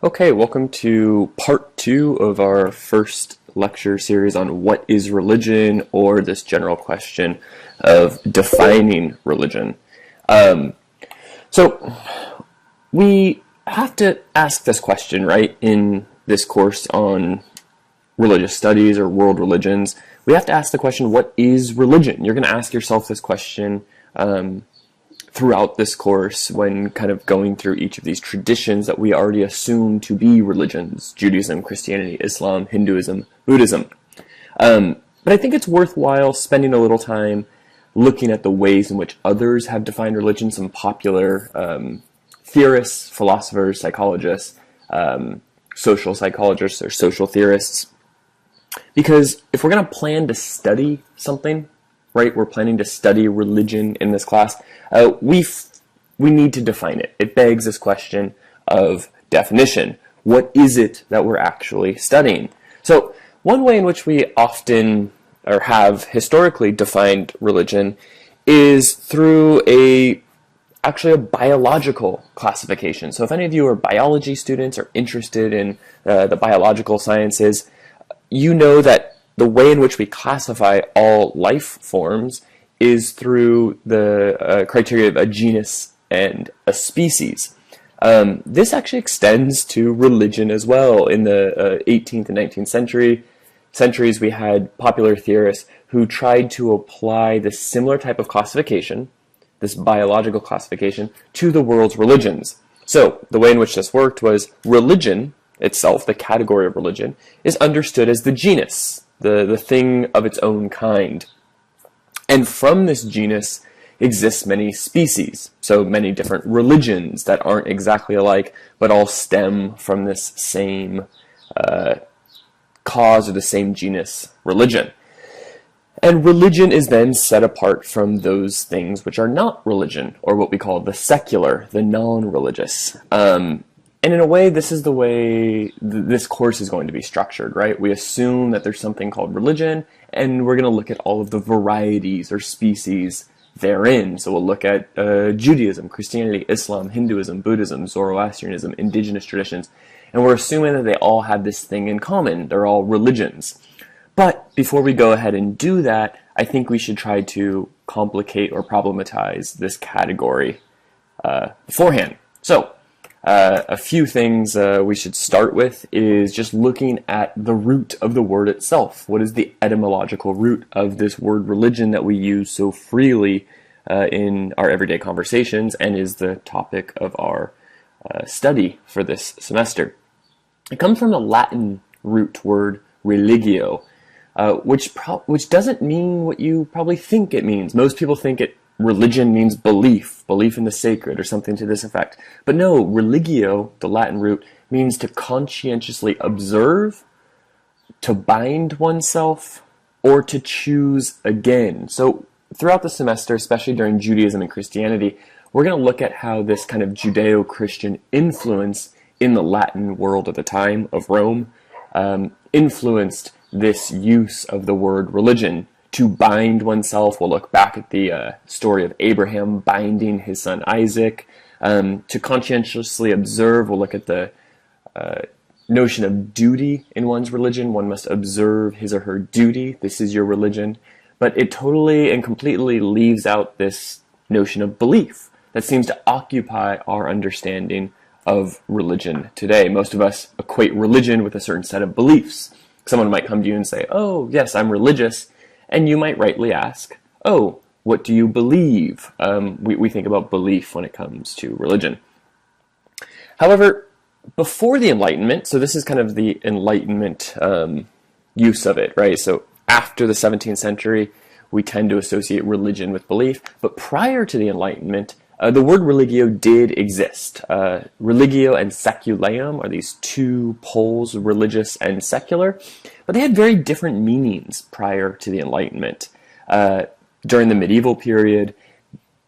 Okay, welcome to part two of our first lecture series on what is religion, or this general question of defining religion. So we have to ask this question, right, in this course on religious studies or world religions. We have to ask the question, what is religion? You're going to ask yourself this question throughout this course when kind of going through each of these traditions that we already assume to be religions: Judaism, Christianity, Islam, Hinduism, Buddhism. But I think it's worthwhile spending a little time looking at the ways in which others have defined religion, some popular theorists, philosophers, psychologists, social psychologists, or social theorists. Because if we're going to plan to study something, right, we're planning to study religion in this class, we need to define it. It begs this question of definition. What is it that we're actually studying? So one way in which we often, or have historically defined religion, is through actually a biological classification. So if any of you are biology students or interested in the biological sciences, you know that the way in which we classify all life forms is through the criteria of a genus and a species. This actually extends to religion as well. In the 18th and 19th centuries, we had popular theorists who tried to apply this similar type of classification, this biological classification, to the world's religions. So the way in which this worked was religion itself, the category of religion, is understood as the genus, the thing of its own kind. And from this genus exists many species, so many different religions that aren't exactly alike, but all stem from this same cause, or the same genus, religion. And religion is then set apart from those things which are not religion, or what we call the secular, the non-religious. And in a way, this is the way this course is going to be structured, right? We assume that there's something called religion, and we're going to look at all of the varieties or species therein. So we'll look at Judaism, Christianity, Islam, Hinduism, Buddhism, Zoroastrianism, indigenous traditions, and we're assuming that they all have this thing in common. They're all religions. But before we go ahead and do that, I think we should try to complicate or problematize this category beforehand. So a few things we should start with is just looking at the root of the word itself. What is the etymological root of this word religion that we use so freely in our everyday conversations, and is the topic of our study for this semester? It comes from the Latin root word religio, which doesn't mean what you probably think it means. Most people think religion means belief in the sacred, or something to this effect. But no, religio, the Latin root, means to conscientiously observe, to bind oneself, or to choose again. So throughout the semester, especially during Judaism and Christianity, we're going to look at how this kind of Judeo-Christian influence in the Latin world at the time of Rome influenced this use of the word religion. To bind oneself, we'll look back at the story of Abraham binding his son Isaac. To conscientiously observe, we'll look at the notion of duty in one's religion. One must observe his or her duty. This is your religion. But it totally and completely leaves out this notion of belief that seems to occupy our understanding of religion today. Most of us equate religion with a certain set of beliefs. Someone might come to you and say, "Oh, yes, I'm religious." And you might rightly ask, "Oh, what do you believe?" We think about belief when it comes to religion. However, before the Enlightenment, so this is kind of the Enlightenment use of it, right? So after the 17th century, we tend to associate religion with belief. But prior to the Enlightenment, the word religio did exist. Religio and saculeum are these two poles, religious and secular, but they had very different meanings prior to the Enlightenment. During the medieval period,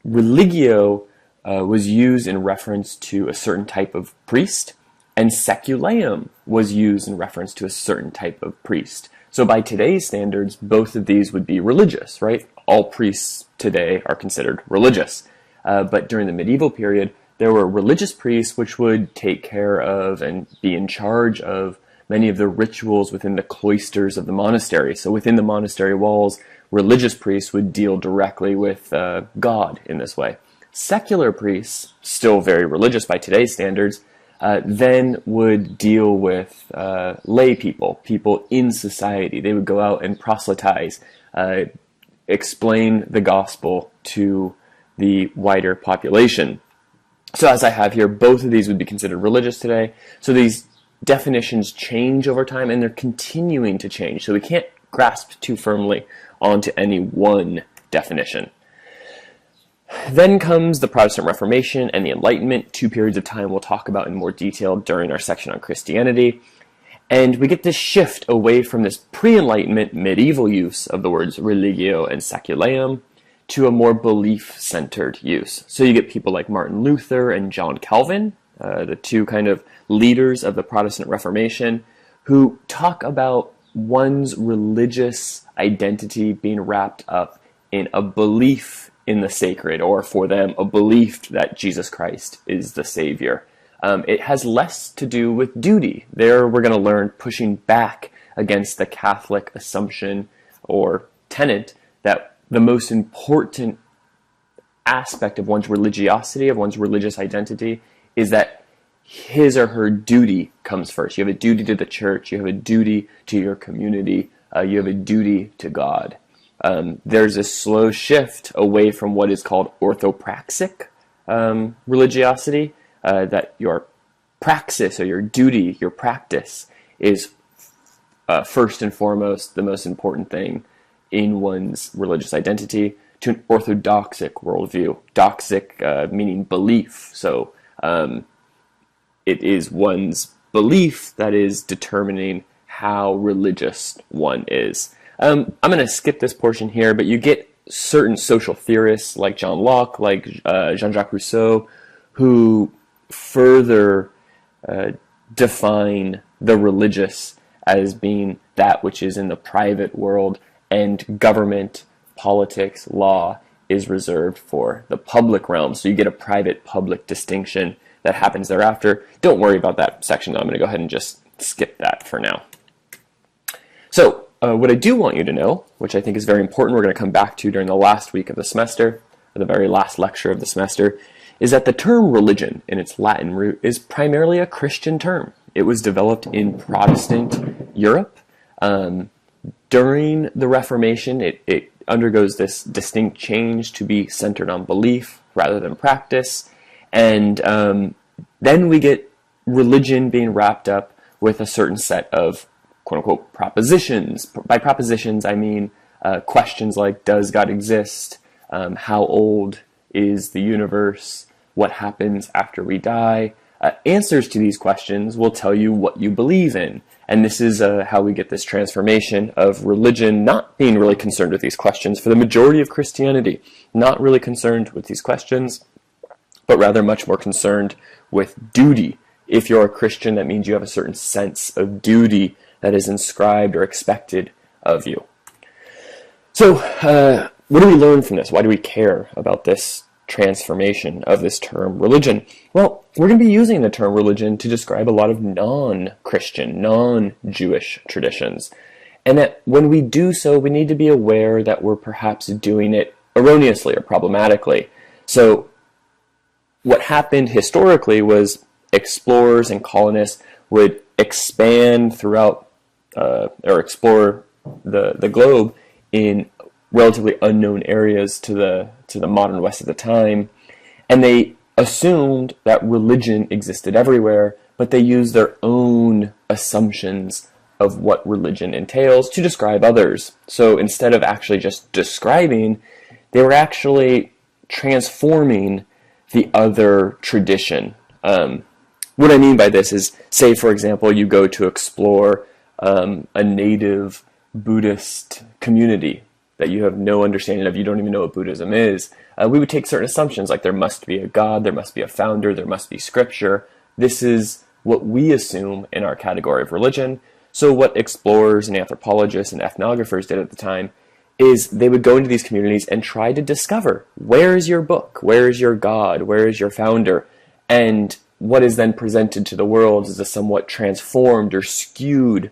religio was used in reference to a certain type of priest, and saculeum was used in reference to a certain type of priest. So by today's standards, both of these would be religious, right? All priests today are considered religious. But during the medieval period, there were religious priests which would take care of and be in charge of many of the rituals within the cloisters of the monastery. So within the monastery walls, religious priests would deal directly with God in this way. Secular priests, still very religious by today's standards, then would deal with lay people, people in society. They would go out and proselytize, explain the gospel to the wider population. So as I have here, both of these would be considered religious today. So these definitions change over time, and they're continuing to change. So we can't grasp too firmly onto any one definition. Then comes the Protestant Reformation and the Enlightenment, two periods of time we'll talk about in more detail during our section on Christianity. And we get this shift away from this pre-Enlightenment medieval use of the words religio and saculeum to a more belief-centered use. So you get people like Martin Luther and John Calvin, the two kind of leaders of the Protestant Reformation, who talk about one's religious identity being wrapped up in a belief in the sacred, or for them, a belief that Jesus Christ is the Savior. It has less to do with duty. There we're going to learn pushing back against the Catholic assumption or tenet that the most important aspect of one's religiosity, of one's religious identity, is that his or her duty comes first. You have a duty to the church, you have a duty to your community, you have a duty to God. There's a slow shift away from what is called orthopraxic religiosity, that your praxis or your duty, your practice is first and foremost the most important thing in one's religious identity, to an orthodoxic worldview. Doxic meaning belief. So it is one's belief that is determining how religious one is. I'm going to skip this portion here, but you get certain social theorists like John Locke, like Jean-Jacques Rousseau, who further define the religious as being that which is in the private world, and government, politics, law is reserved for the public realm. So you get a private-public distinction that happens thereafter. Don't worry about that section, though. I'm going to go ahead and just skip that for now. So what I do want you to know, which I think is very important, we're going to come back to during the last week of the semester, or the very last lecture of the semester, is that the term religion in its Latin root is primarily a Christian term. It was developed in Protestant Europe. During the Reformation, it undergoes this distinct change to be centered on belief rather than practice. And then we get religion being wrapped up with a certain set of quote-unquote propositions. By propositions, I mean questions like, does God exist? How old is the universe? What happens after we die? Answers to these questions will tell you what you believe in. And this is how we get this transformation of religion not being really concerned with these questions. For the majority of Christianity, not really concerned with these questions, but rather much more concerned with duty. If you're a Christian, that means you have a certain sense of duty that is inscribed or expected of you. So, what do we learn from this? Why do we care about this transformation of this term religion? Well, we're going to be using the term religion to describe a lot of non-Christian, non-Jewish traditions. And that when we do so, we need to be aware that we're perhaps doing it erroneously or problematically. So what happened historically was explorers and colonists would expand throughout or explore the globe in relatively unknown areas to the modern West at the time, and they assumed that religion existed everywhere, but they used their own assumptions of what religion entails to describe others. So instead of actually just describing, they were actually transforming the other tradition. What I mean by this is, say, for example, you go to explore a native Buddhist community that you have no understanding of, you don't even know what Buddhism is. We would take certain assumptions, like there must be a God, there must be a founder, there must be scripture. This is what we assume in our category of religion. So what explorers and anthropologists and ethnographers did at the time is they would go into these communities and try to discover, where is your book? Where is your God? Where is your founder? And what is then presented to the world is a somewhat transformed or skewed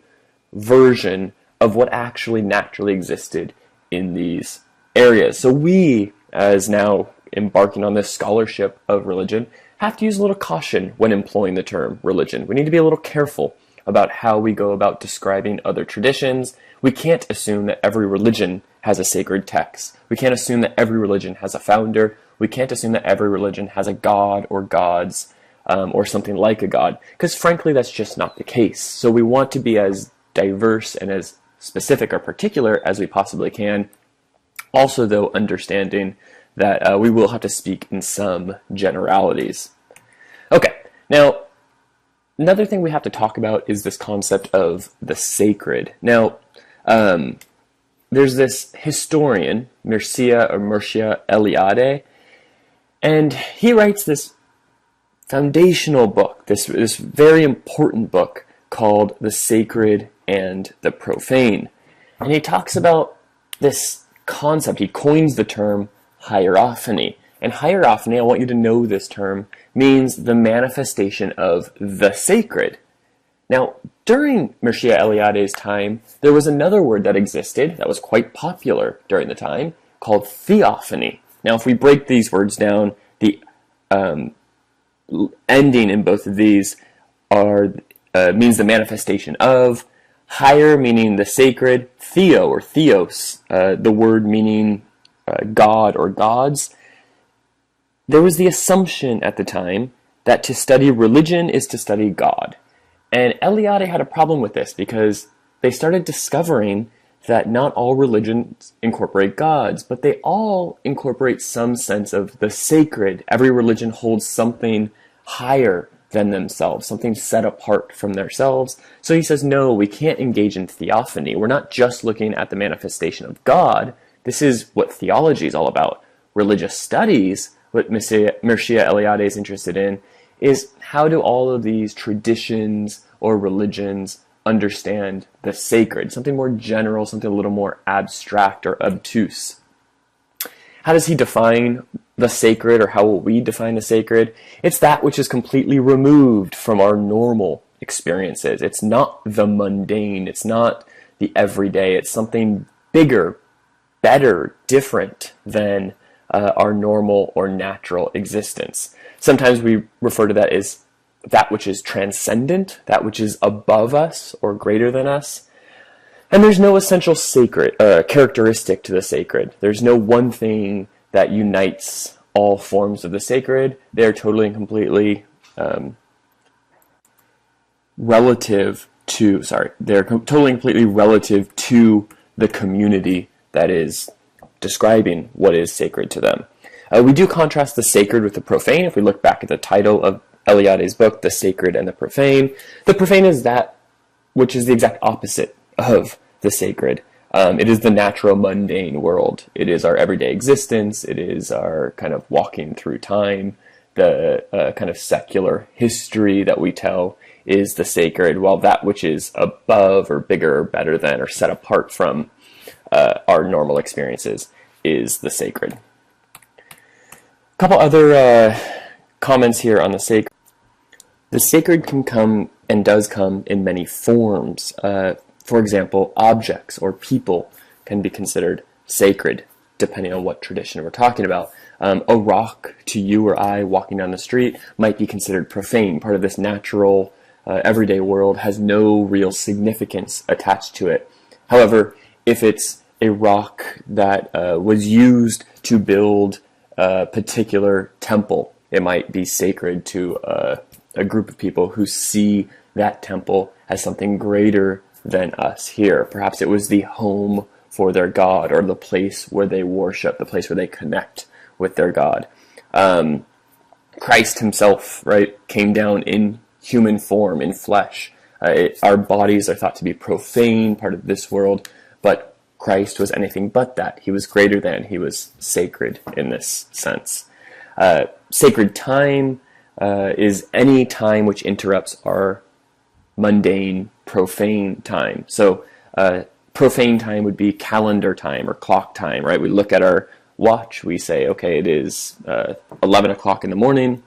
version of what actually naturally existed in these areas. So we, as now embarking on this scholarship of religion, have to use a little caution when employing the term religion. We need to be a little careful about how we go about describing other traditions. We can't assume that every religion has a sacred text. We can't assume that every religion has a founder. We can't assume that every religion has a god or gods, or something like a god, because frankly that's just not the case. So we want to be as diverse and as specific or particular as we possibly can, also though understanding that we will have to speak in some generalities. Okay, now another thing we have to talk about is this concept of the sacred. Now, there's this historian, Mircea Eliade, and he writes this foundational book, this very important book called The Sacred and the Profane. And he talks about this concept, he coins the term hierophany. And hierophany, I want you to know this term, means the manifestation of the sacred. Now, during Mircea Eliade's time, there was another word that existed that was quite popular during the time called theophany. Now, if we break these words down, the ending in both of these means the manifestation of, higher meaning the sacred, theo or theos, the word meaning God or gods. There was the assumption at the time that to study religion is to study God. And Eliade had a problem with this because they started discovering that not all religions incorporate gods, but they all incorporate some sense of the sacred. Every religion holds something higher than themselves, something set apart from themselves. So he says, no, we can't engage in theophany. We're not just looking at the manifestation of God. This is what theology is all about. Religious studies, what Mircea Eliade is interested in, is how do all of these traditions or religions understand the sacred, something more general, something a little more abstract or obtuse. How does he define the sacred, or how will we define the sacred? It's that which is completely removed from our normal experiences. It's not the mundane, it's not the everyday, it's something bigger, better, different than our normal or natural existence. Sometimes we refer to that as that which is transcendent, that which is above us or greater than us. And there's no essential sacred characteristic to the sacred. There's no one thing that unites all forms of the sacred. They're totally and completely relative to the community that is describing what is sacred to them. We do contrast the sacred with the profane. If we look back at the title of Eliade's book, The Sacred and the Profane is that which is the exact opposite of the sacred. It is the natural, mundane world. It is our everyday existence. It is our kind of walking through time. The kind of secular history that we tell is the sacred, while that which is above or bigger or better than or set apart from our normal experiences is the sacred. A couple other comments here on the sacred. The sacred can come and does come in many forms. For example, objects or people can be considered sacred, depending on what tradition we're talking about. A rock to you or I walking down the street might be considered profane. Part of this natural, everyday world has no real significance attached to it. However, if it's a rock that was used to build a particular temple, it might be sacred to a group of people who see that temple as something greater than us here. Perhaps it was the home for their god, or the place where they worship, the place where they connect with their god. Christ himself, right, came down in human form, in flesh. Our bodies are thought to be profane, part of this world, but Christ was anything but that. He was greater than, he was sacred in this sense. Sacred time is any time which interrupts our mundane, profane time. So profane time would be calendar time or clock time, right? We look at our watch, we say, okay, it is 11 o'clock in the morning,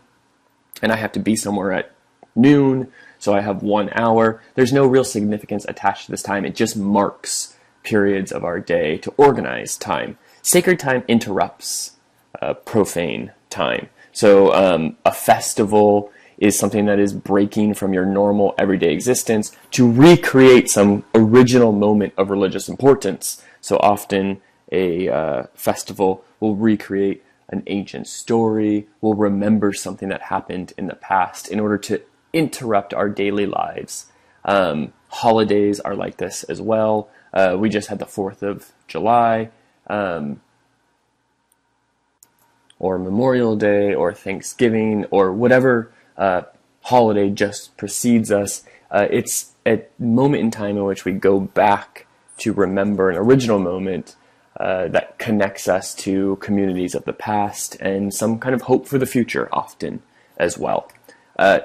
and I have to be somewhere at noon, so I have 1 hour. There's no real significance attached to this time. It just marks periods of our day to organize time. Sacred time interrupts profane time. So a festival is something that is breaking from your normal everyday existence to recreate some original moment of religious importance. So often a festival will recreate an ancient story, will remember something that happened in the past in order to interrupt our daily lives. Holidays are like this as well. We just had the 4th of July, or Memorial Day, or Thanksgiving, or whatever holiday just precedes us. It's a moment in time in which we go back to remember an original moment that connects us to communities of the past and some kind of hope for the future often as well.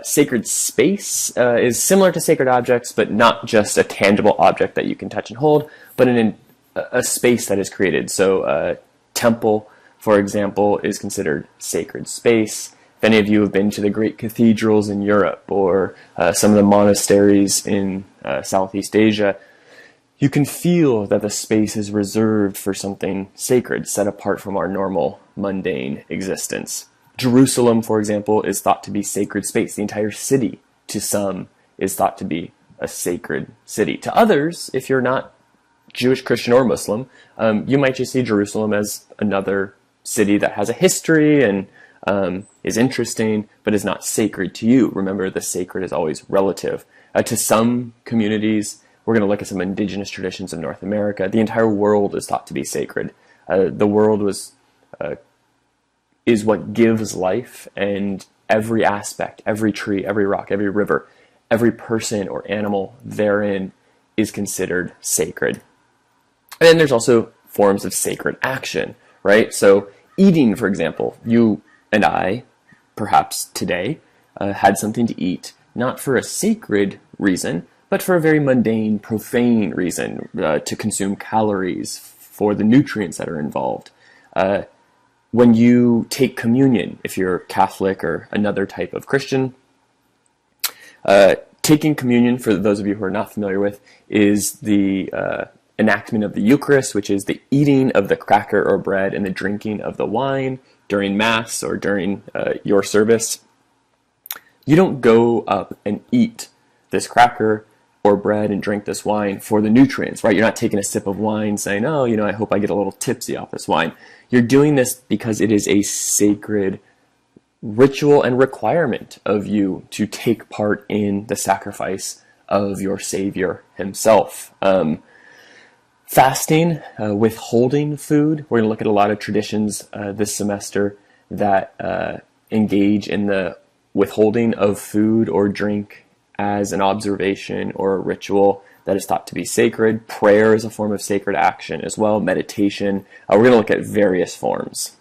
Sacred space is similar to sacred objects, but not just a tangible object that you can touch and hold, but a space that is created. So temple, for example, is considered sacred space. If any of you have been to the great cathedrals in Europe or some of the monasteries in Southeast Asia, you can feel that the space is reserved for something sacred, set apart from our normal, mundane existence. Jerusalem, for example, is thought to be sacred space. The entire city, to some, is thought to be a sacred city. To others, if you're not Jewish, Christian, or Muslim, you might just see Jerusalem as another city that has a history and is interesting, but is not sacred to you. Remember, the sacred is always relative. To some communities, we're going to look at some indigenous traditions of North America. The entire world is thought to be sacred. The world is what gives life, and every aspect, every tree, every rock, every river, every person or animal therein is considered sacred. And then there's also forms of sacred action, right? So eating, for example, you and I, perhaps today, had something to eat, not for a sacred reason, but for a very mundane, profane reason, to consume calories for the nutrients that are involved. When you take communion, if you're Catholic or another type of Christian, taking communion, for those of you who are not familiar with, is the enactment of the Eucharist, which is the eating of the cracker or bread and the drinking of the wine during Mass or during your service. You don't go up and eat this cracker or bread and drink this wine for the nutrients, right? You're not taking a sip of wine saying, oh, I hope I get a little tipsy off this wine. You're doing this because it is a sacred ritual and requirement of you to take part in the sacrifice of your Savior himself. Fasting, withholding food. We're going to look at a lot of traditions this semester that engage in the withholding of food or drink as an observation or a ritual that is thought to be sacred. Prayer is a form of sacred action as well. Meditation. We're going to look at various forms.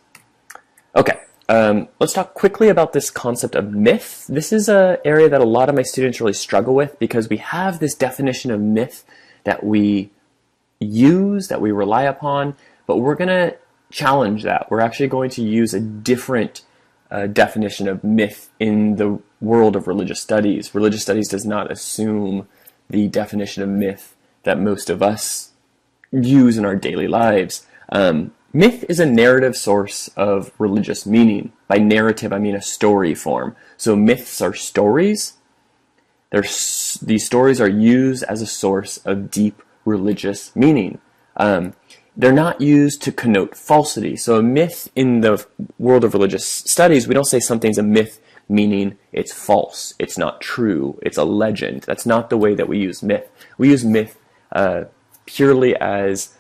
Okay, let's talk quickly about this concept of myth. This is an area that a lot of my students really struggle with because we have this definition of myth that we use, that we rely upon, but we're going to challenge that. We're actually going to use a different definition of myth in the world of religious studies. Religious studies does not assume the definition of myth that most of us use in our daily lives. Myth is a narrative source of religious meaning. By narrative, I mean a story form. So myths are stories. These stories are used as a source of deep religious meaning. They're not used to connote falsity. So a myth in the world of religious studies, we don't say something's a myth meaning it's false, it's not true, it's a legend. That's not the way that we use myth. We use myth purely as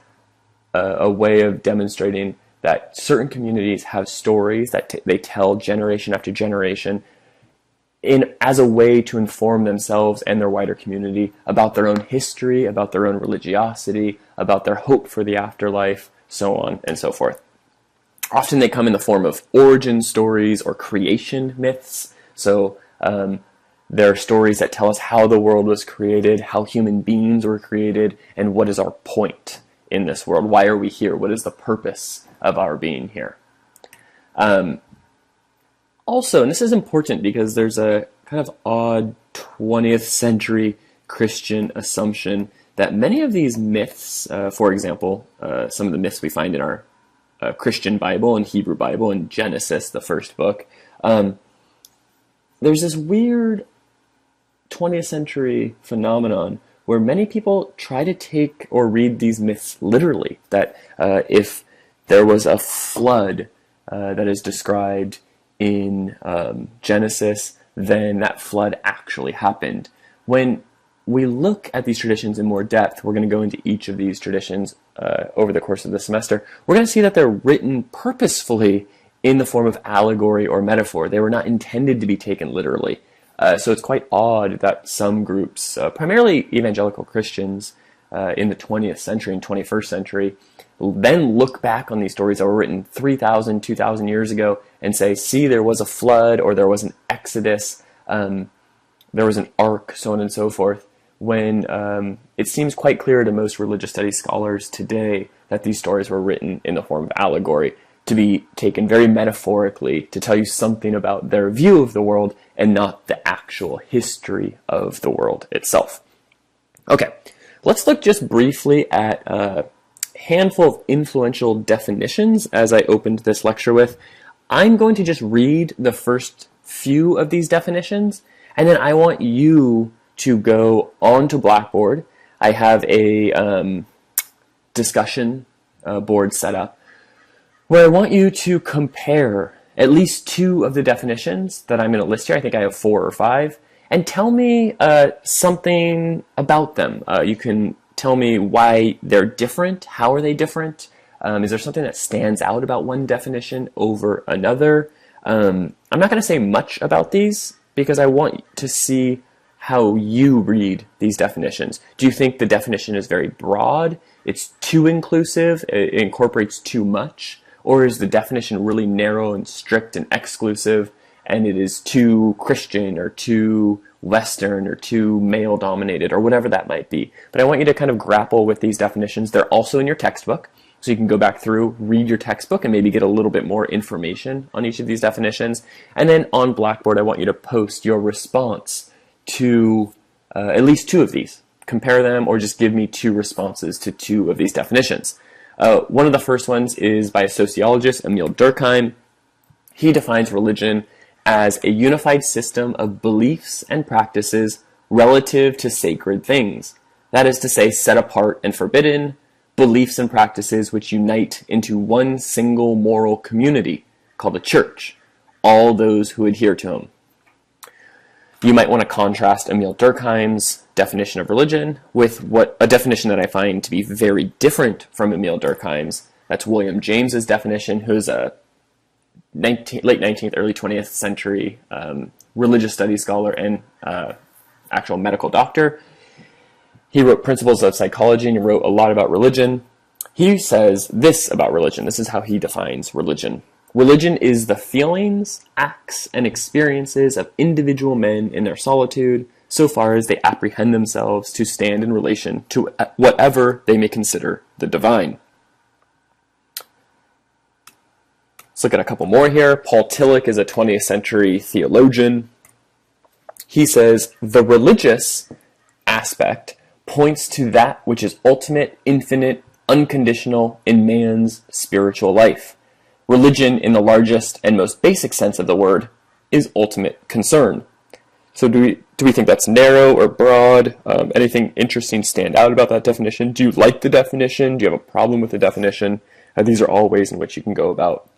a way of demonstrating that certain communities have stories that they tell generation after generation as a way to inform themselves and their wider community about their own history, about their own religiosity, about their hope for the afterlife, so on and so forth. Often they come in the form of origin stories or creation myths. So there are stories that tell us how the world was created, how human beings were created, and what is our point in this world. Why are we here? What is the purpose of our being here? also, and this is important because there's a kind of odd 20th century Christian assumption that many of these myths, for example, some of the myths we find in our Christian Bible and Hebrew Bible and Genesis, the first book, there's this weird 20th century phenomenon where many people try to take or read these myths literally, that if there was a flood that is described in Genesis, then that flood actually happened. When we look at these traditions in more depth, we're going to go into each of these traditions over the course of the semester, we're going to see that they're written purposefully in the form of allegory or metaphor. They were not intended to be taken literally. So it's quite odd that some groups, primarily evangelical Christians in the 20th century and 21st century, then look back on these stories that were written 3,000, 2,000 years ago and say, see, there was a flood, or there was an exodus, there was an ark, so on and so forth, when it seems quite clear to most religious studies scholars today that these stories were written in the form of allegory, to be taken very metaphorically, to tell you something about their view of the world and not the actual history of the world itself. Okay, let's look just briefly at a handful of influential definitions as I opened this lecture with. I'm going to just read the first few of these definitions, and then I want you to go onto Blackboard. I have a discussion board set up where I want you to compare at least two of the definitions that I'm going to list here. I think I have 4 or 5. And tell me something about them. You can tell me why they're different. How are they different? Is there something that stands out about one definition over another? I'm not going to say much about these because I want to see how you read these definitions. Do you think the definition is very broad? It's too inclusive? It incorporates too much? Or is the definition really narrow and strict and exclusive, and it is too Christian or too Western or too male-dominated or whatever that might be? But I want you to kind of grapple with these definitions. They're also in your textbook, so you can go back through, read your textbook, and maybe get a little bit more information on each of these definitions. And then on Blackboard, I want you to post your response to at least 2 of these. Compare them, or just give me 2 responses to 2 of these definitions. One of the first ones is by a sociologist, Emil Durkheim. He defines religion as a unified system of beliefs and practices relative to sacred things. That is to say, set apart and forbidden, beliefs and practices which unite into one single moral community called a church, all those who adhere to him. You might want to contrast Emil Durkheim's definition of religion with a definition that I find to be very different from Emil Durkheim's. That's William James's definition, who's a late 19th, early 20th century religious studies scholar and actual medical doctor. He wrote Principles of Psychology, and he wrote a lot about religion. He says this about religion. This is how he defines religion. Religion is the feelings, acts, and experiences of individual men in their solitude, so far as they apprehend themselves to stand in relation to whatever they may consider the divine. Let's look at a couple more here. Paul Tillich is a 20th century theologian. He says, the religious aspect points to that which is ultimate, infinite, unconditional in man's spiritual life. Religion, in the largest and most basic sense of the word, is ultimate concern. So do we think that's narrow or broad? Anything interesting stand out about that definition? Do you like the definition? Do you have a problem with the definition? These are all ways in which you can go about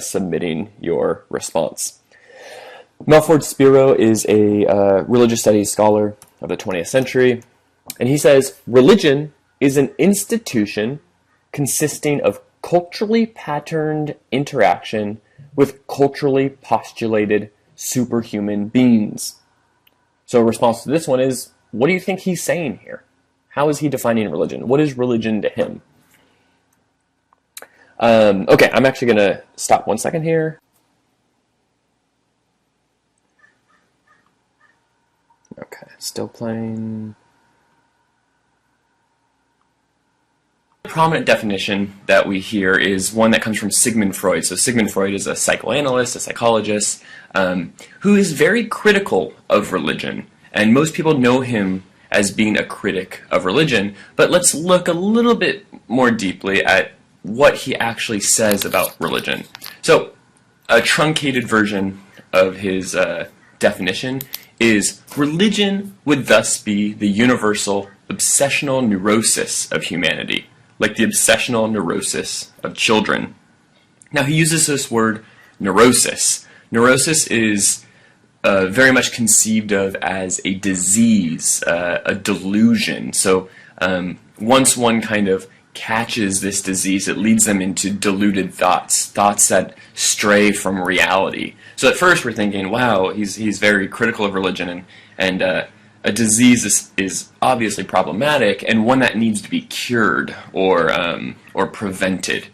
submitting your response. Melford Spiro is a religious studies scholar of the 20th century, and he says, religion is an institution consisting of culturally patterned interaction with culturally postulated superhuman beings. So a response to this one is, what do you think he's saying here? How is he defining religion? What is religion to him? Okay, I'm actually going to stop 1 second here. Okay, still playing. prominent definition that we hear is one that comes from Sigmund Freud. So Sigmund Freud is a psychoanalyst, a psychologist, who is very critical of religion. And most people know him as being a critic of religion. But let's look a little bit more deeply at what he actually says about religion. So a truncated version of his definition is religion would thus be the universal obsessional neurosis of humanity, like the obsessional neurosis of children. Now he uses this word neurosis. Neurosis is very much conceived of as a disease, a delusion. So once one kind of catches this disease, it leads them into deluded thoughts that stray from reality. So at first we're thinking, wow, he's very critical of religion, and a disease is obviously problematic and one that needs to be cured or prevented.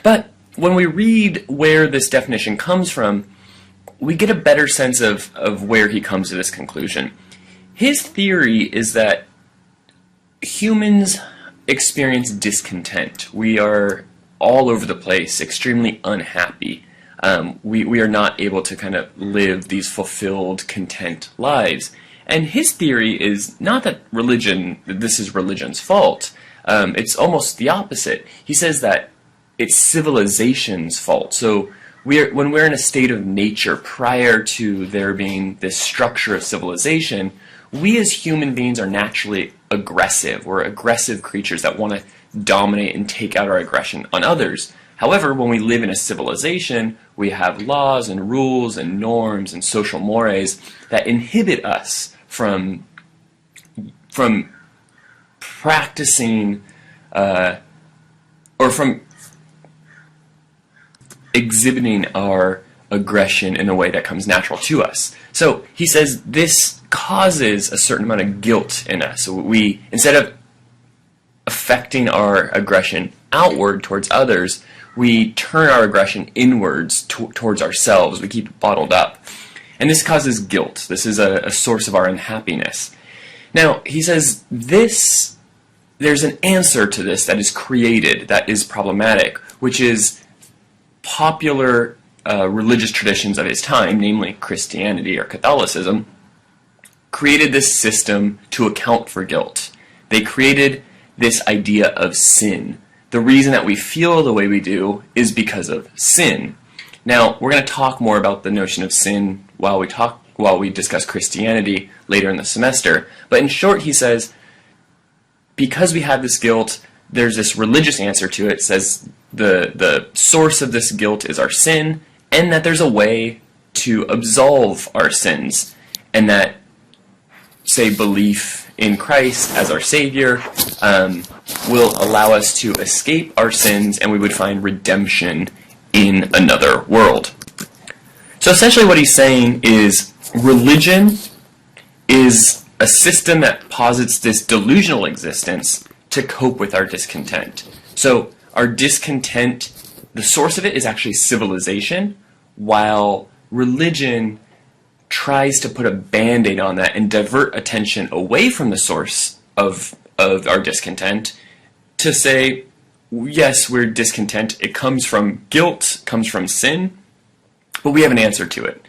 But when we read where this definition comes from, we get a better sense of where he comes to this conclusion. His theory is that humans experience discontent. We are all over the place, extremely unhappy. We are not able to kind of live these fulfilled, content lives. And his theory is not that this is religion's fault. It's almost the opposite. He says that it's civilization's fault. So when we're in a state of nature prior to there being this structure of civilization, we as human beings are naturally aggressive. We're aggressive creatures that want to dominate and take out our aggression on others. However, when we live in a civilization, we have laws and rules and norms and social mores that inhibit us from practicing or from exhibiting our aggression in a way that comes natural to us. So he says this causes a certain amount of guilt in us. So we, instead of affecting our aggression outward towards others, we turn our aggression inwards towards ourselves. We keep it bottled up. And this causes guilt. This is a source of our unhappiness. Now, he says there's an answer to this that is created, that is problematic, which is popular religious traditions of his time, namely Christianity or Catholicism, created this system to account for guilt. They created this idea of sin. The reason that we feel the way we do is because of sin. Now, we're going to talk more about the notion of sin while we discuss Christianity later in the semester. But in short, he says, because we have this guilt, there's this religious answer to it. It says the source of this guilt is our sin, and that there's a way to absolve our sins, and that, say, belief in Christ as our Savior will allow us to escape our sins, and we would find redemption in another world. So essentially what he's saying is religion is a system that posits this delusional existence to cope with our discontent. So our discontent, the source of it is actually civilization, while religion tries to put a band-aid on that and divert attention away from the source of our discontent to say, yes, we're discontent. It comes from guilt, comes from sin, but we have an answer to it.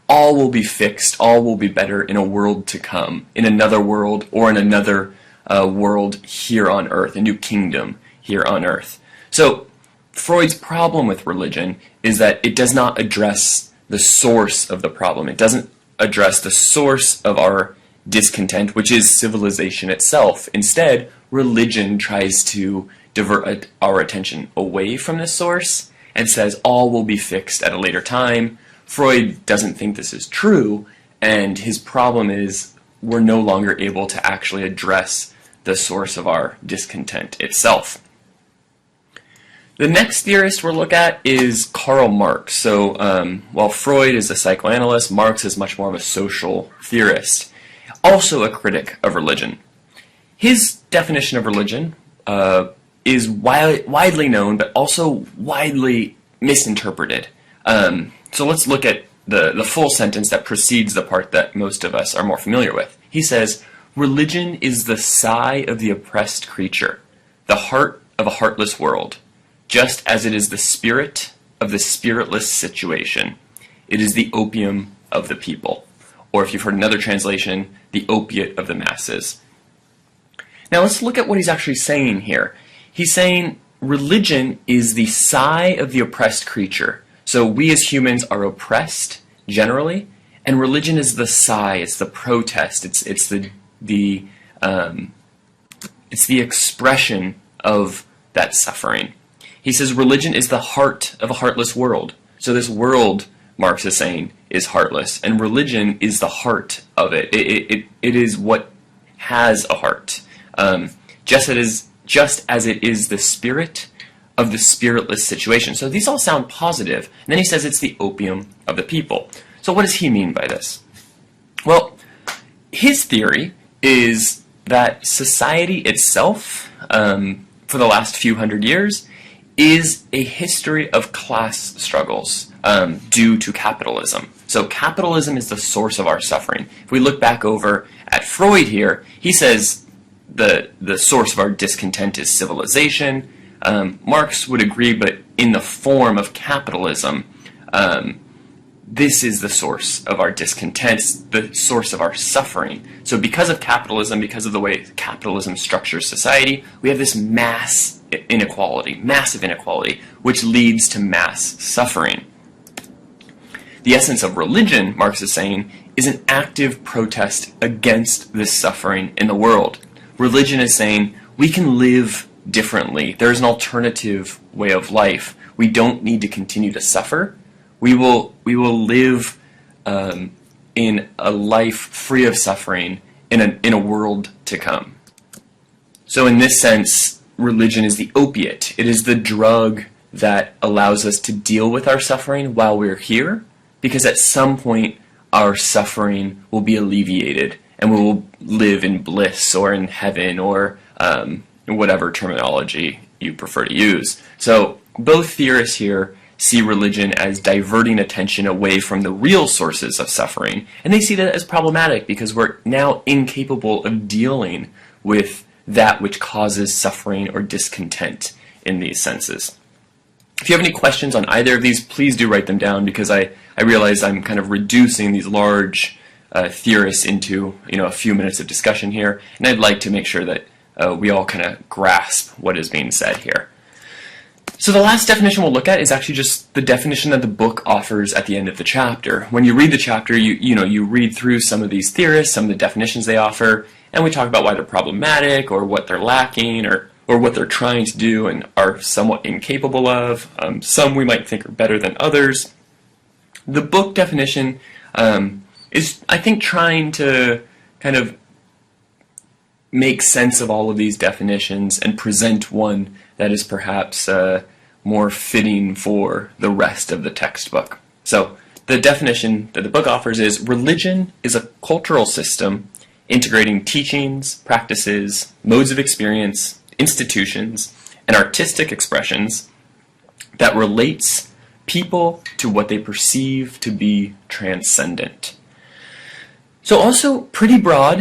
All will be fixed, all will be better in a world to come, in another world or in another world here on earth, a new kingdom here on earth. So Freud's problem with religion is that it does not address the source of the problem. It doesn't address the source of our discontent, which is civilization itself. Instead, religion tries to divert our attention away from the source and says all will be fixed at a later time. Freud doesn't think this is true, and his problem is we're no longer able to actually address the source of our discontent itself. The next theorist we'll look at is Karl Marx. So while Freud is a psychoanalyst, Marx is much more of a social theorist, also a critic of religion. His definition of religion is widely known, but also widely misinterpreted. So let's look at the full sentence that precedes the part that most of us are more familiar with. He says, Religion is the sigh of the oppressed creature, the heart of a heartless world, just as it is the spirit of the spiritless situation. It is the opium of the people. Or if you've heard another translation, the opiate of the masses. Now let's look at what he's actually saying here. He's saying religion is the sigh of the oppressed creature. So we as humans are oppressed generally, and religion is the sigh, it's the protest, it's the expression of that suffering. He says religion is the heart of a heartless world. So this world, Marx is saying, is heartless, and religion is the heart of it. It is what has a heart. Just as it is the spirit of the spiritless situation. So these all sound positive. And then he says it's the opium of the people. So what does he mean by this? Well, his theory is that society itself, for the last few hundred years, is a history of class struggles due to capitalism. So capitalism is the source of our suffering. If we look back over at Freud here, he says the source of our discontent is civilization. Marx would agree, but in the form of capitalism, this is the source of our discontent, the source of our suffering. So because of capitalism, because of the way capitalism structures society, we have this massive inequality, which leads to mass suffering. The essence of religion, Marx is saying, is an active protest against this suffering in the world. Religion is saying, we can live differently. There's an alternative way of life. We don't need to continue to suffer. We will live in a life free of suffering in a world to come. So in this sense, religion is the opiate. It is the drug that allows us to deal with our suffering while we're here, because at some point our suffering will be alleviated and we will live in bliss or in heaven or whatever terminology you prefer to use. So both theorists here see religion as diverting attention away from the real sources of suffering, and they see that as problematic because we're now incapable of dealing with that which causes suffering or discontent in these senses. If you have any questions on either of these, please do write them down, because I realize I'm kind of reducing these large theorists into a few minutes of discussion here, and I'd like to make sure that we all kind of grasp what is being said here. So the last definition we'll look at is actually just the definition that the book offers at the end of the chapter. When you read the chapter, you read through some of these theorists, some of the definitions they offer, and we talk about why they're problematic or what they're lacking or what they're trying to do and are somewhat incapable of. Some we might think are better than others. The book definition is, I think, trying to kind of make sense of all of these definitions and present one that is perhaps more fitting for the rest of the textbook. So the definition that the book offers is: religion is a cultural system integrating teachings, practices, modes of experience, institutions, and artistic expressions that relates people to what they perceive to be transcendent. So also pretty broad.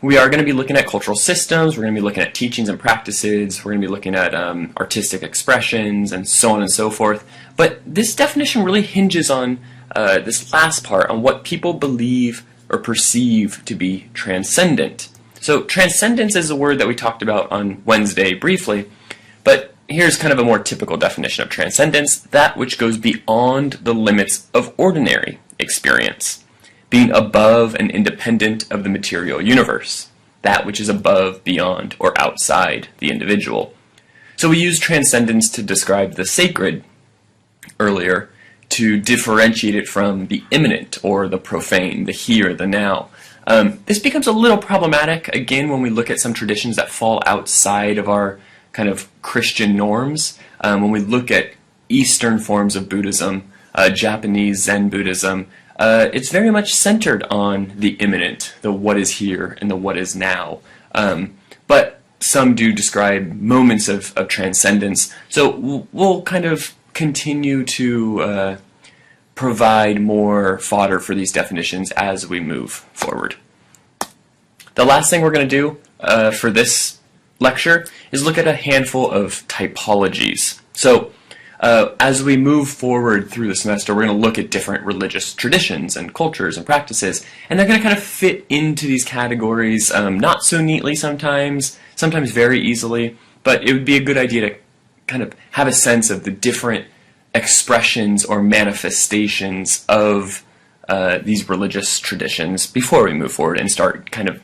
We are going to be looking at cultural systems, we're going to be looking at teachings and practices, we're going to be looking at artistic expressions, and so on and so forth. But this definition really hinges on this last part, on what people believe or perceive to be transcendent. So transcendence is a word that we talked about on Wednesday briefly, but here's kind of a more typical definition of transcendence: that which goes beyond the limits of ordinary experience, being above and independent of the material universe, that which is above, beyond, or outside the individual. So we use transcendence to describe the sacred earlier, to differentiate it from the immanent or the profane, the here, the now. This becomes a little problematic, again, when we look at some traditions that fall outside of our kind of Christian norms. When we look at Eastern forms of Buddhism, Japanese Zen Buddhism, it's very much centered on the immanent, the what is here and the what is now. But some do describe moments of transcendence. So we'll kind of continue to provide more fodder for these definitions as we move forward. The last thing we're going to do for this lecture is look at a handful of typologies. So as we move forward through the semester, we're going to look at different religious traditions and cultures and practices, and they're going to kind of fit into these categories, not so neatly sometimes very easily, but it would be a good idea to kind of have a sense of the different expressions or manifestations of these religious traditions before we move forward and start kind of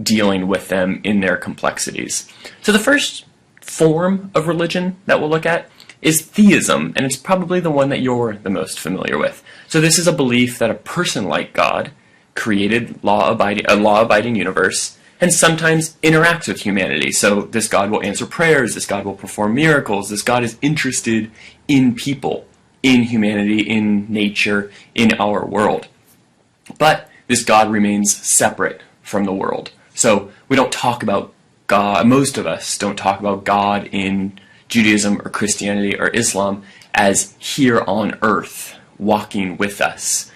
dealing with them in their complexities. So the first form of religion that we'll look at is theism, and it's probably the one that you're the most familiar with. So this is a belief that a person like God created a law-abiding universe and sometimes interacts with humanity. So this God will answer prayers, this God will perform miracles, this God is interested in people, in humanity, in nature, in our world. But this God remains separate from the world. So we don't talk about God, most of us don't talk about God in Judaism or Christianity or Islam as here on earth, walking with us.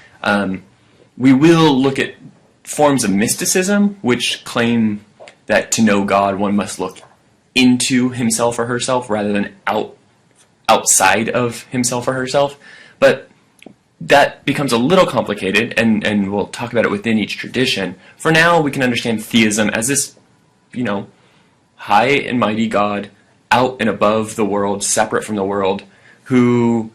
We will look at forms of mysticism which claim that to know God one must look into himself or herself rather than outside of himself or herself. But that becomes a little complicated, and we'll talk about it within each tradition. For now, we can understand theism as this, high and mighty God out and above the world, separate from the world, who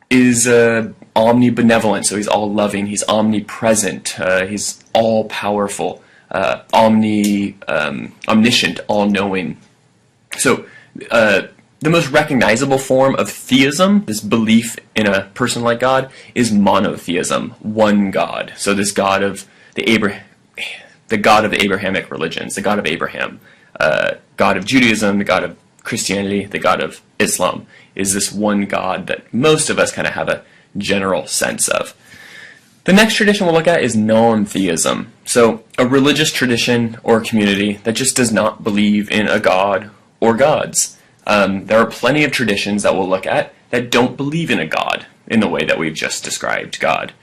is omnibenevolent, so he's all-loving, he's omnipresent, he's all-powerful, omniscient, all-knowing. So the most recognizable form of theism, this belief in a person like God, is monotheism, one God. So this God of the God of the Abrahamic religions, the God of Abraham, God of Judaism, the God of Christianity, the God of Islam, is this one God that most of us kind of have a general sense of. The next tradition we'll look at is non-theism. So a religious tradition or community that just does not believe in a God or gods. There are plenty of traditions that we'll look at that don't believe in a God in the way that we've just described God.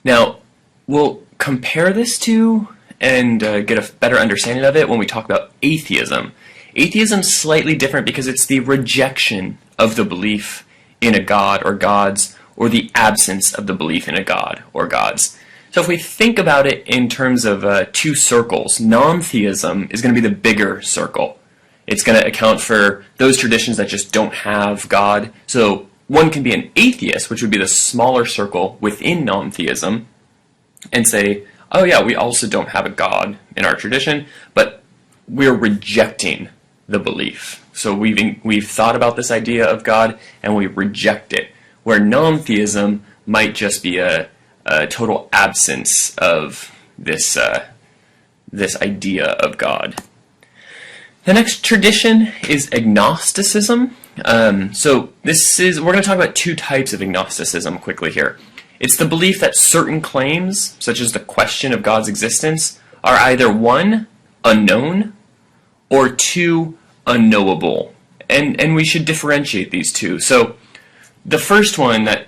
Now, we'll compare this to and get a better understanding of it when we talk about atheism. Atheism is slightly different because it's the rejection of the belief in a God or gods, or the absence of the belief in a God or gods. So if we think about it in terms of two circles, non-theism is going to be the bigger circle. It's going to account for those traditions that just don't have God. So one can be an atheist, which would be the smaller circle within non-theism, and say, oh yeah, we also don't have a God in our tradition, but we're rejecting the belief. So we've thought about this idea of God, and we reject it. Where non-theism might just be a total absence of this idea of God. The next tradition is agnosticism. So we're going to talk about two types of agnosticism quickly here. It's the belief that certain claims, such as the question of God's existence, are either one, unknown, or two, unknowable. And we should differentiate these two. So the first one, that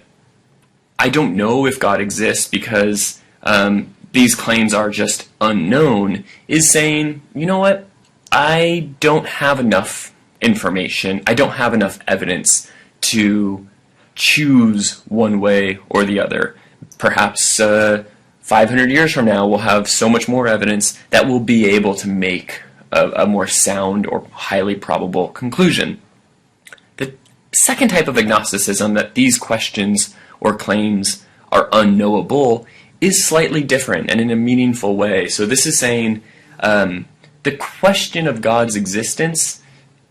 I don't know if God exists because these claims are just unknown, is saying, you know what, I don't have enough information, I don't have enough evidence to choose one way or the other. Perhaps 500 years from now we'll have so much more evidence that we'll be able to make a more sound or highly probable conclusion. The second type of agnosticism, that these questions or claims are unknowable, is slightly different and in a meaningful way. So this is saying the question of God's existence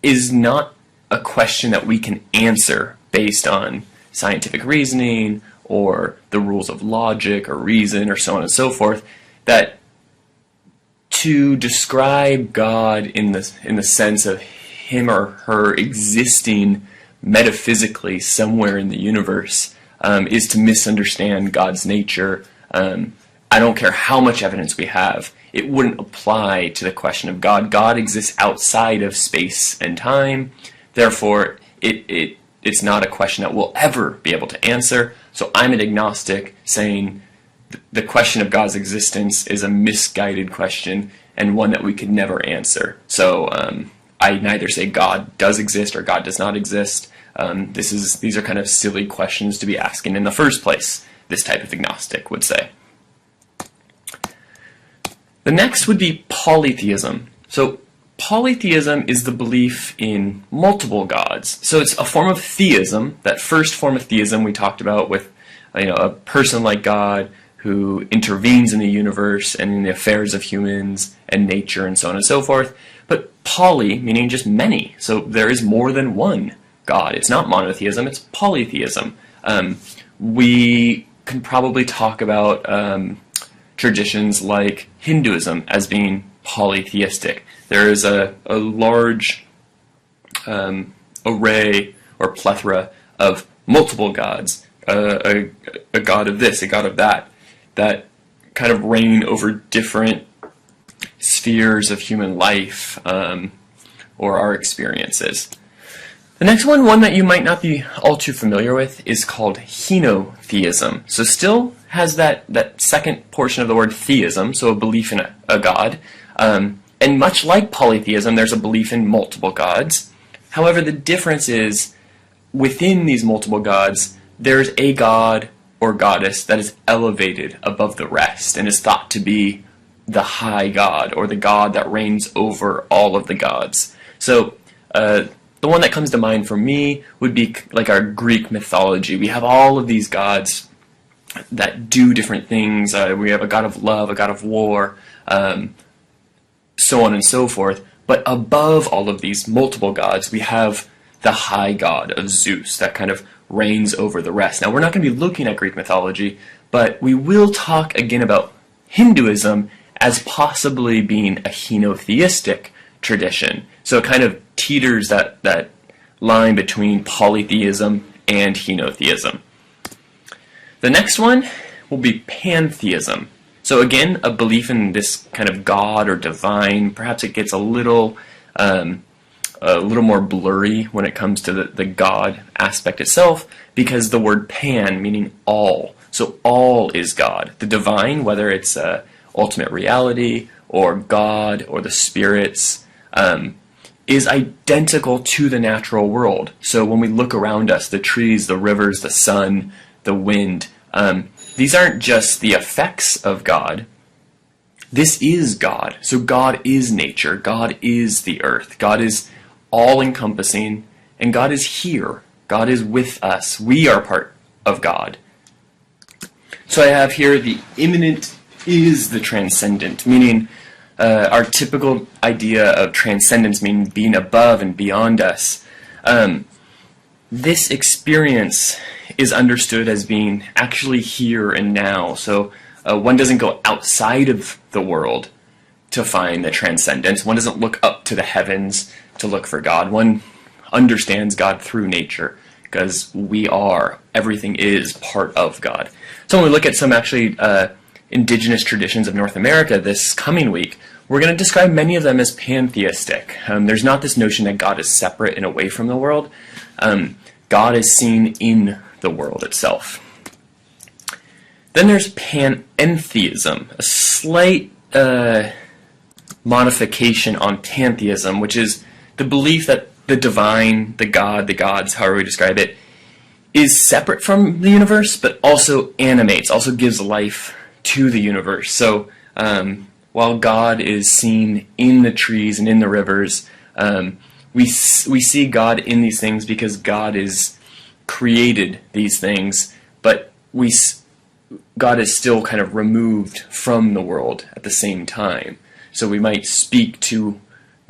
is not a question that we can answer based on scientific reasoning or the rules of logic or reason or so on and so forth. That to describe God in the sense of him or her existing metaphysically somewhere in the universe is to misunderstand God's nature. I don't care how much evidence we have, it wouldn't apply to the question of God. God exists outside of space and time, therefore it's not a question that we'll ever be able to answer. So I'm an agnostic saying the question of God's existence is a misguided question and one that we could never answer. So I neither say God does exist or God does not exist. These are kind of silly questions to be asking in the first place, this type of agnostic would say. The next would be polytheism. So polytheism is the belief in multiple gods. So it's a form of theism, that first form of theism we talked about with a person like God who intervenes in the universe and in the affairs of humans and nature and so on and so forth. But poly, meaning just many. So there is more than one God. It's not monotheism, it's polytheism. We can probably talk about traditions like Hinduism as being polytheistic. There is a large array or plethora of multiple gods, a god of this, a god of that kind of reign over different spheres of human life or our experiences. The next one that you might not be all too familiar with, is called henotheism. So still has that second portion of the word theism, so a belief in a god. And much like polytheism, there's a belief in multiple gods. However, the difference is, within these multiple gods, there's a god or goddess that is elevated above the rest and is thought to be the high god, or the god that reigns over all of the gods. So the one that comes to mind for me would be like our Greek mythology. We have all of these gods that do different things. We have a god of love, a god of war, so on and so forth. But above all of these multiple gods, we have the high god of Zeus that kind of reigns over the rest. Now, we're not going to be looking at Greek mythology, but we will talk again about Hinduism as possibly being a henotheistic tradition. So it kind of teeters that line between polytheism and henotheism. The next one will be pantheism. So again, a belief in this kind of God or divine. Perhaps it gets a little more blurry when it comes to the God aspect itself, because the word pan meaning all. So all is God. The divine, whether it's ultimate reality or God or the spirits, is identical to the natural world. So when we look around us, the trees, the rivers, the sun, the wind, these aren't just the effects of God. This is God. So God is nature. God is the earth. God is all-encompassing, and God is here. God is with us. We are part of God. So I have here the immanent is the transcendent, meaning our typical idea of transcendence meaning being above and beyond us. This experience is understood as being actually here and now. So one doesn't go outside of the world to find the transcendence. One doesn't look up to the heavens to look for God. One understands God through nature, because everything is part of God. So when we look at some actually indigenous traditions of North America this coming week, we're going to describe many of them as pantheistic. There's not this notion that God is separate and away from the world. God is seen in the world itself. Then there's panentheism, a slight modification on pantheism, which is the belief that the divine, the God, the gods, however we describe it, is separate from the universe, but also animates, also gives life to the universe. So while God is seen in the trees and in the rivers, we see God in these things because God is created these things, but God is still kind of removed from the world at the same time. So we might speak to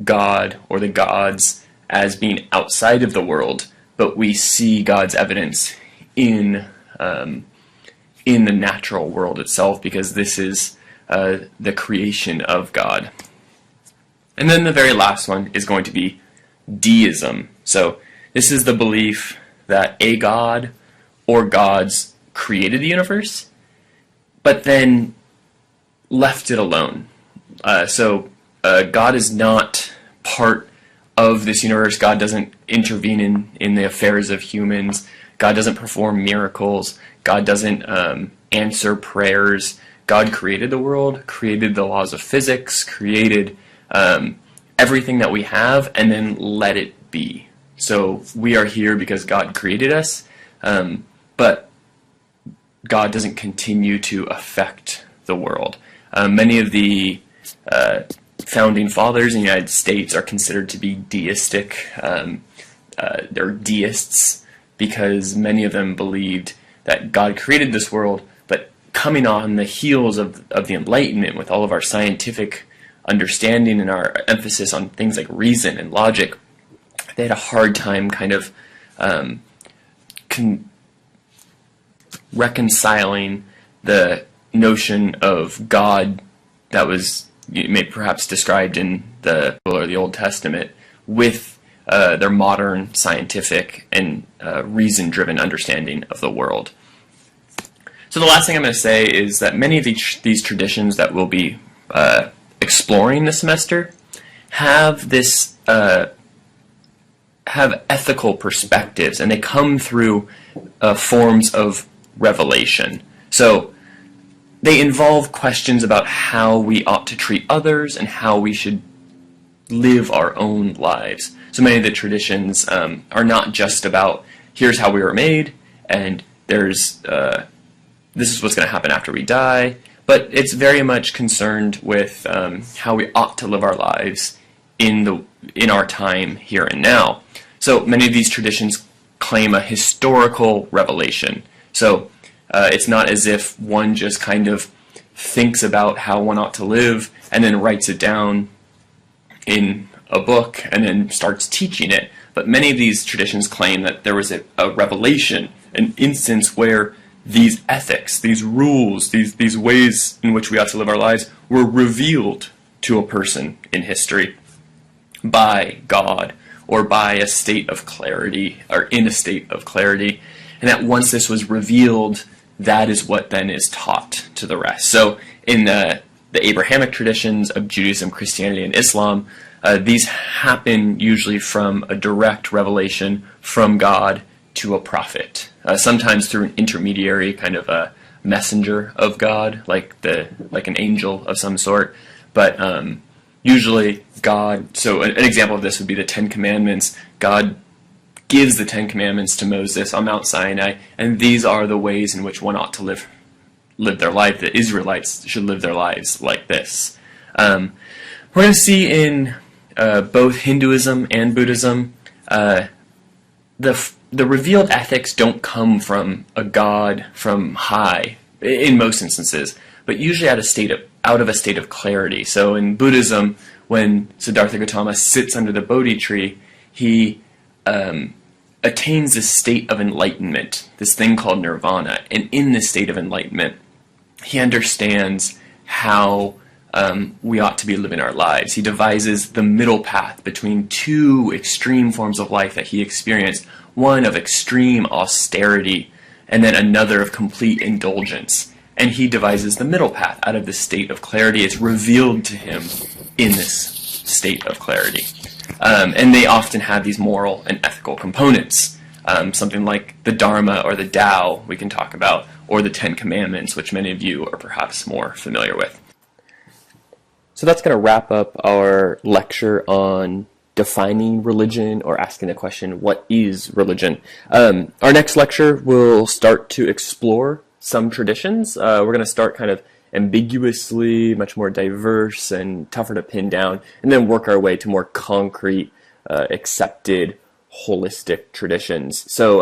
God or the gods as being outside of the world, but we see God's evidence in the natural world itself, because this is the creation of God. And then the very last one is going to be deism. So this is the belief that a god or gods created the universe, but then left it alone. So God is not part of this universe. God doesn't intervene in the affairs of humans. God doesn't perform miracles. God doesn't answer prayers. God created the world, created the laws of physics, created everything that we have, and then let it be. So we are here because God created us, but God doesn't continue to affect the world. Many of the founding fathers in the United States are considered to be deistic. They're deists because many of them believed that God created this world, but coming on the heels of the Enlightenment with all of our scientific understanding and our emphasis on things like reason and logic, they had a hard time kind of reconciling the notion of God that was maybe perhaps described in the or the Old Testament with their modern scientific and reason-driven understanding of the world. So the last thing I'm going to say is that many of these traditions that we'll be exploring this semester have this have ethical perspectives, and they come through forms of revelation. So they involve questions about how we ought to treat others and how we should live our own lives. So many of the traditions are not just about here's how we were made and there's this is what's going to happen after we die, but it's very much concerned with how we ought to live our lives in our time here and now. So many of these traditions claim a historical revelation. So it's not as if one just kind of thinks about how one ought to live and then writes it down in a book and then starts teaching it. But many of these traditions claim that there was a revelation, an instance where these ethics, these rules, these ways in which we ought to live our lives were revealed to a person in history by God or by a state of clarity or in a state of clarity. And that once this was revealed, that is what then is taught to the rest. So in the Abrahamic traditions of Judaism, Christianity, and Islam, these happen usually from a direct revelation from God to a prophet, sometimes through an intermediary kind of a messenger of God, like an angel of some sort. But usually God, so an example of this would be the Ten Commandments. God gives the Ten Commandments to Moses on Mount Sinai, and these are the ways in which one ought to live their life. The Israelites should live their lives like this. We're going to see in both Hinduism and Buddhism, the revealed ethics don't come from a god from high in most instances, but usually out of a state of clarity. So in Buddhism, when Siddhartha Gautama sits under the Bodhi tree, he attains this state of enlightenment, this thing called nirvana. And in this state of enlightenment, he understands how we ought to be living our lives. He devises the middle path between two extreme forms of life that he experienced, one of extreme austerity and then another of complete indulgence. And he devises the middle path out of this state of clarity. It's revealed to him in this state of clarity. And they often have these moral and ethical components, something like the Dharma or the Tao we can talk about, or the Ten Commandments, which many of you are perhaps more familiar with. So that's going to wrap up our lecture on defining religion or asking the question, what is religion? Our next lecture will start to explore some traditions. We're going to start kind of ambiguously, much more diverse and tougher to pin down, and then work our way to more concrete, accepted, holistic traditions. So